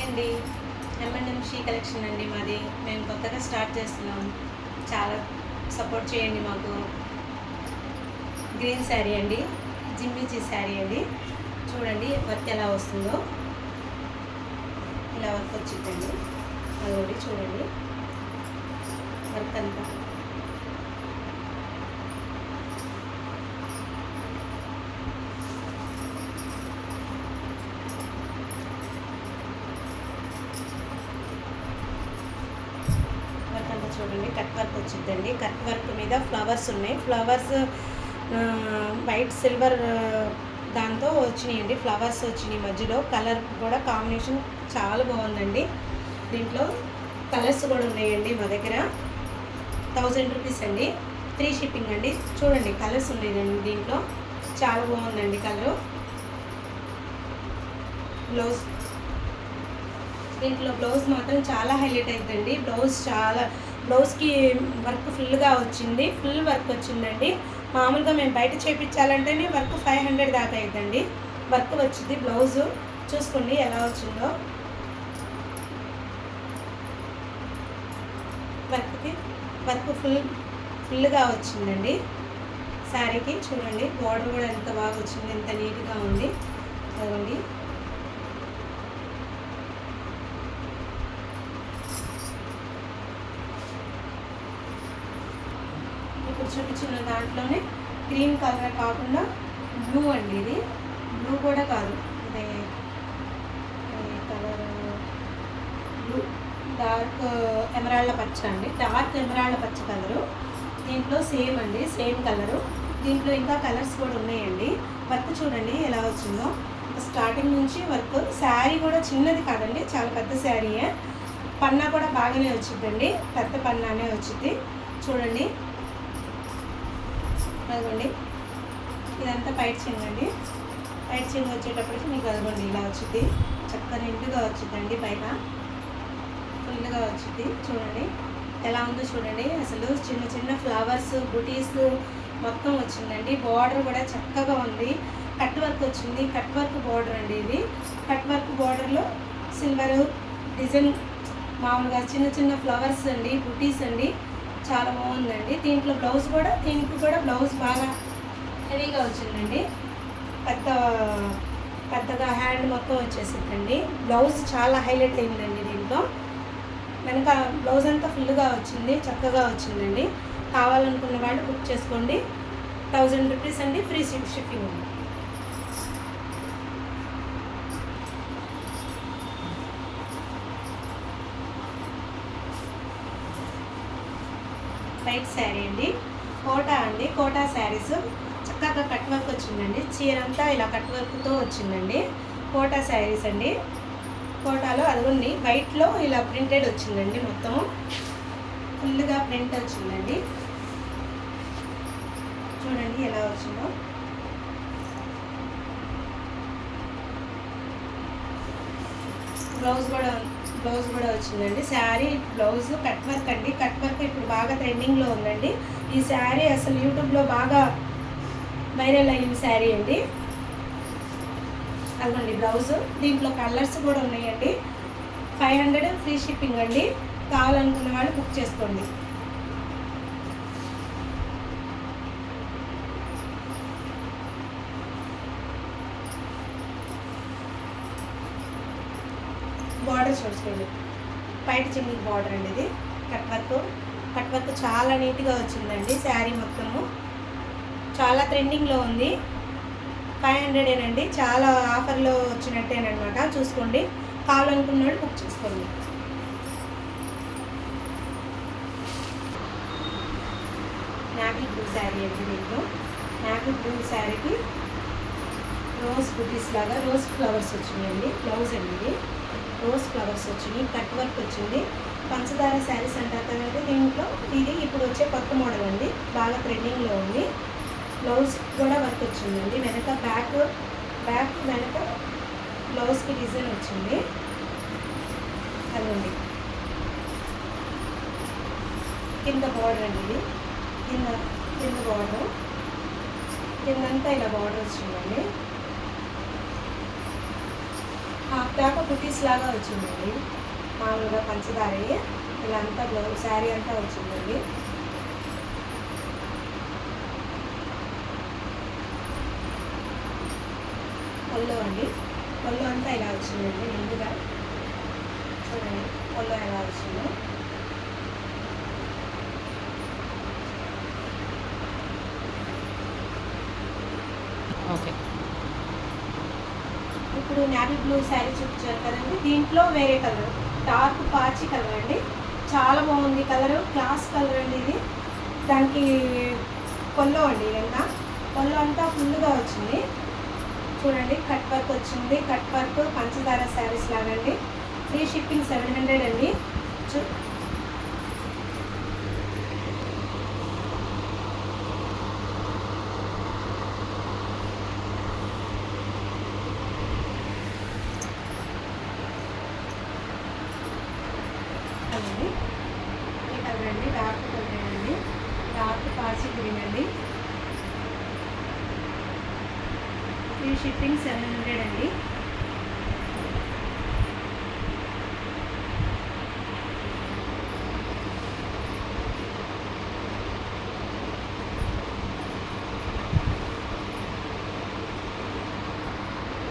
అండి. M&M she collection అండి మాది. మేము కొత్తగా స్టార్ట్ చేస్తున్నాం. చాలా సపోర్ట్ చేయండి మాకు. గ్రీన్ శారీ అండి, జిమ్మిచీ శారీ అండి. చూడండి వర్క్ ఎలా వస్తుందో. ఇలా వర్క్ వచ్చిందండి. అదొకటి చూడండి వర్క్ అంతా. చూడండి కట్ వర్క్ వచ్చిందండి. కట్ వర్క్ మీద ఫ్లవర్స్ ఉన్నాయి. ఫ్లవర్స్ వైట్ సిల్వర్ దాంతో వచ్చినాయండి. ఫ్లవర్స్ వచ్చినాయి మధ్యలో. కలర్ కూడా కాంబినేషన్ చాలా బాగుందండి. దీంట్లో కలర్స్ కూడా ఉన్నాయండి మా దగ్గర. 1000 రూపీస్ అండి. ఫ్రీ షిప్పింగ్ అండి. చూడండి కలర్స్ ఉన్నాయండి దీంట్లో. చాలా బాగుందండి కలరు. బ్లౌజ్, దీంట్లో బ్లౌజ్ మాత్రం చాలా హైలైట్ అవుతుందండి. బ్లౌజ్కి వర్క్ ఫుల్గా వచ్చింది. ఫుల్ వర్క్ వచ్చిందండి. మామూలుగా మేము బయట చేయించాలంటేనే వర్క్ 500 దాకా అవుతుందండి. వర్క్ వచ్చింది. బ్లౌజు చూసుకోండి ఎలా వచ్చిందో. వర్క్ ఫుల్గా వచ్చిందండి శారీకి. చూడండి బోర్డర్ కూడా ఎంత బాగా వచ్చింది, ఎంత నీట్గా ఉంది. అదండి ఇప్పుడు చూపించిన దాంట్లోనే గ్రీన్ కలర్ కాకుండా బ్లూ అండి. ఇది బ్లూ కూడా కాదు, అదే కలర్ బ్లూ, డార్క్ ఎమరాల్డ్ పచ్చ అండి. డార్క్ ఎమరాల్డ్ పచ్చ కలరు. దీంట్లో సేమ్ అండి, సేమ్ కలరు. దీంట్లో ఇంకా కలర్స్ కూడా ఉన్నాయండి. వర్క్ చూడండి ఎలా వచ్చిందో. స్టార్టింగ్ నుంచి వర్క్. శారీ కూడా చిన్నది కాదండి, చాలా పెద్ద శారీయే. పన్నా కూడా బాగానే వచ్చిందండి, పెద్ద పన్నానే వచ్చింది. చూడండి అదిగోండి ఇదంతా పైట్ చెంగు అండి. పైట్ చెంగు వచ్చేటప్పటికి మీకు అదిగోండి ఇలా వచ్చింది. చక్కగా నిండుగా వచ్చిందండి. పైన ఫుల్గా వచ్చింది. చూడండి ఎలా ఉందో చూడండి. అసలు చిన్న చిన్న ఫ్లవర్స్, బుటీస్ మొత్తం వచ్చిందండి. బార్డర్ కూడా చక్కగా ఉంది. కట్ వర్క్ వచ్చింది. కట్ వర్క్ బార్డర్ అండి ఇది. కట్ వర్క్ బార్డర్లో సిల్వర్ డిజైన్, మామూలుగా చిన్న చిన్న ఫ్లవర్స్ అండి, బుటీస్ అండి. చాలా బాగుందండి. దీంట్లో బ్లౌజ్ కూడా, దీనికి కూడా బ్లౌజ్ బాగా హెవీగా వచ్చిందండి. పెద్దగా హ్యాండ్ మొత్తం వచ్చేసిందండి. బ్లౌజ్ చాలా హైలైట్ అయిందండి దీంట్లో. వెనక బ్లౌజ్ అంతా ఫుల్గా వచ్చింది, చక్కగా వచ్చిందండి. కావాలనుకున్న వాళ్ళు బుక్ చేసుకోండి. 1000 రూపీస్ అండి. ఫ్రీ షిప్పింగ్ ఉంది. వైట్ శారీ అండి. కోటా అండి. కోటా శారీస్ చక్కగా కట్ వర్క్ వచ్చిందండి. చీరంతా ఇలా కట్ వర్క్తో వచ్చిందండి. కోటా శారీస్ అండి. కోటాలో అదిగోండి వైట్లో ఇలా ప్రింటెడ్ వచ్చిందండి. మొత్తం ఫుల్గా ప్రింట్ వచ్చిందండి. చూడండి ఎలా వచ్చిందో. బ్లౌజ్ కూడా వచ్చిందండి. శారీ బ్లౌజ్ కట్ వర్క్ అండి. కట్ వర్క్ ఇప్పుడు బాగా ట్రెండింగ్లో ఉందండి. ఈ శారీ అసలు యూట్యూబ్లో బాగా వైరల్ అయిన శారీ అండి. అదిగోండి బ్లౌజ్. దీంట్లో కలర్స్ కూడా ఉన్నాయండి. 500 ఫ్రీ షిప్పింగ్ అండి. కావాలనుకున్న వాళ్ళు బుక్ చేసుకోండి. బార్డర్ చూసుకోండి. పైట చిన్ని బార్డర్ అండి ఇది. కట్ వర్క్ చాలా నీట్గా వచ్చిందండి. శారీ మొత్తము చాలా ట్రెండింగ్లో ఉంది. 500 చాలా ఆఫర్లో వచ్చినట్టేనమాట. చూసుకోండి. కావాలనుకున్న వాళ్ళు బుక్ చేసుకోండి. నావీ బ్లూ శారీ అండి. దీంట్లో నావీ బ్లూ శారీకి రోజ్ బుటీస్ లాగా రోజ్ ఫ్లవర్స్ వచ్చినాయండి. బ్లౌజ్ అండి ఇది. రోజ్ ఫ్లవర్స్ వచ్చినాయి. కట్ వర్క్ వచ్చింది. పంచదార శారీస్ అంటారు కదండి. దీంట్లో ఇది ఇప్పుడు వచ్చే కొత్త మోడల్ అండి. బాగా ట్రెండింగ్లో ఉంది. బ్లౌజ్ కూడా వర్క్ వచ్చిందండి. బ్యాక్ వెనక బ్లౌజ్కి డిజైన్ వచ్చింది. అదండి కింద బార్డర్ అండి. ఇది కింద బార్డర్. కిందంతా ఇలా బార్డర్ వచ్చిందండి. హాఫ్ దాకా కుటీస్ లాగా వచ్చిందండి. మామూలుగా పంచదార ఇలా అంతా శారీ అంతా వచ్చిందండి. పళ్ళు అండి, పళ్ళు అంతా ఇలా వచ్చిందండి నిండుగా. చూడండి పళ్ళు ఎలా వచ్చిందో. ఓకే. ఇప్పుడు నేవీ బ్లూ శారీ చూపించారు కదండి, దీంట్లో వేరే కలర్ డార్క్ పాచి కలర్ అండి. చాలా బాగుంది కలరు, క్లాస్ కలర్ అండి ఇది. దానికి పళ్ళు అండి ఇదంతా, పళ్ళు అంతా ఫుల్గా వచ్చింది. చూడండి కట్ వర్క్ వచ్చింది, కట్ వర్క్ పంచదార శారీస్ లాగండి. ఫ్రీ షిప్పింగ్ 700 అండి. ఈ కలర్ అండి, డార్క్ కలర్ అండి, డార్క్ పాచి గ్రీన్ అండి. ఫ్రీ షిప్పింగ్ 700 అండి.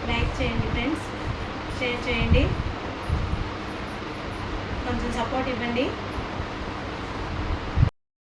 లైక్ చేయండి ఫ్రెండ్స్, షేర్ చేయండి, కొంచెం సపోర్ట్ ఇవ్వండి.